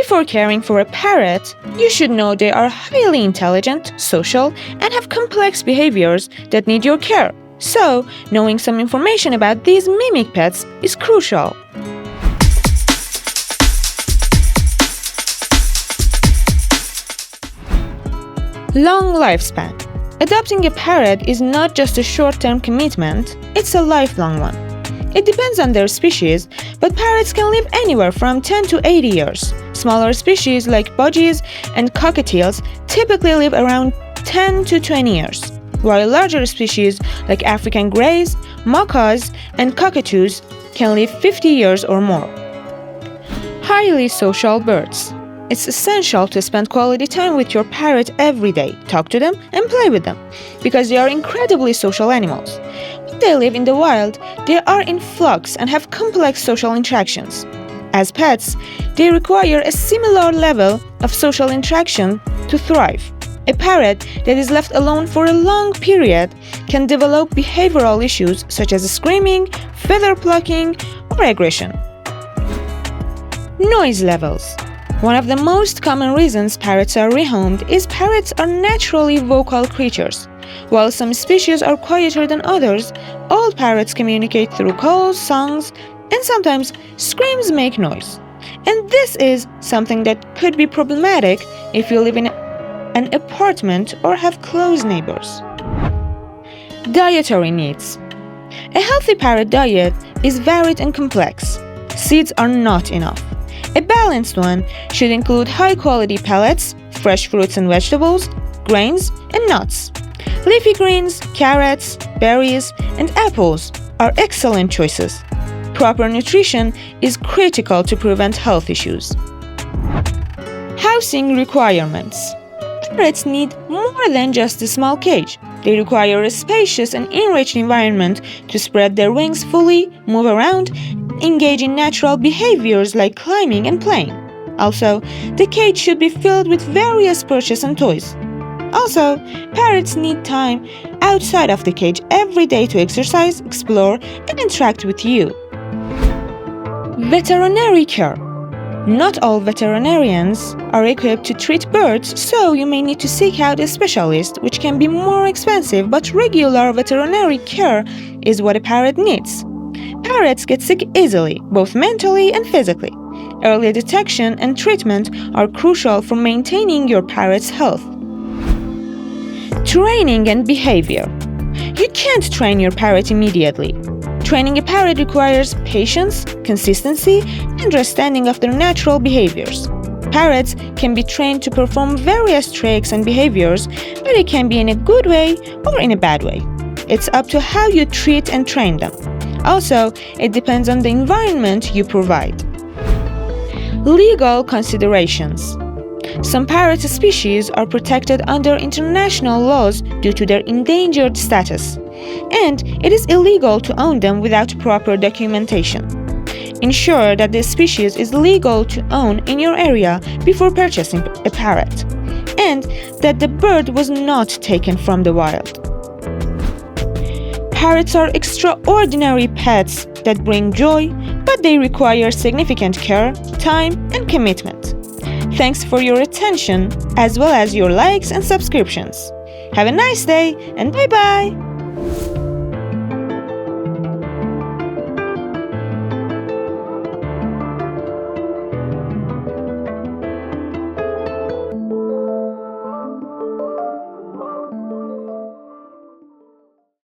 Before caring for a parrot, you should know they are highly intelligent, social, and have complex behaviors that need your care. So, knowing some information about these mimic pets is crucial. Long lifespan. Adopting a parrot is not just a short-term commitment, it's a lifelong one. It depends on their species, but parrots can live anywhere from 10 to 80 years. Smaller species like budgies and cockatiels typically live around 10 to 20 years, while larger species like African greys, macaws, and cockatoos can live 50 years or more. Highly social birds. It's essential to spend quality time with your parrot every day, talk to them, and play with them, because they are incredibly social animals. When they live in the wild, they are in flux and have complex social interactions. As pets, they require a similar level of social interaction to thrive. A parrot that is left alone for a long period can develop behavioral issues such as screaming, feather plucking, or aggression. Noise levels. One of the most common reasons parrots are rehomed is parrots are naturally vocal creatures. While some species are quieter than others, all parrots communicate through calls, songs, and sometimes screams make noise. And this is something that could be problematic if you live in an apartment or have close neighbors. Dietary needs. A healthy parrot diet is varied and complex. Seeds are not enough. A balanced one should include high-quality pellets, fresh fruits and vegetables, grains, and nuts. Leafy greens, carrots, berries, and apples are excellent choices. Proper nutrition is critical to prevent health issues. Housing requirements. Parrots need more than just a small cage. They require a spacious and enriched environment to spread their wings fully, move around, engage in natural behaviors like climbing and playing. Also, the cage should be filled with various perches and toys. Also, parrots need time outside of the cage every day to exercise, explore, and interact with you. Veterinary care. Not all veterinarians are equipped to treat birds, so you may need to seek out a specialist, which can be more expensive, but regular veterinary care is what a parrot needs. Parrots get sick easily, both mentally and physically. Early detection and treatment are crucial for maintaining your parrot's health. Training and behavior. You can't train your parrot immediately. Training a parrot requires patience, consistency, and understanding of their natural behaviors. Parrots can be trained to perform various tricks and behaviors, but it can be in a good way or in a bad way. It's up to how you treat and train them. Also, it depends on the environment you provide. Legal considerations. Some parrot species are protected under international laws due to their endangered status, and it is illegal to own them without proper documentation. Ensure that the species is legal to own in your area before purchasing a parrot, and that the bird was not taken from the wild. Parrots are extraordinary pets that bring joy, but they require significant care, time, and commitment. Thanks for your attention, as well as your likes and subscriptions. Have a nice day, and bye-bye!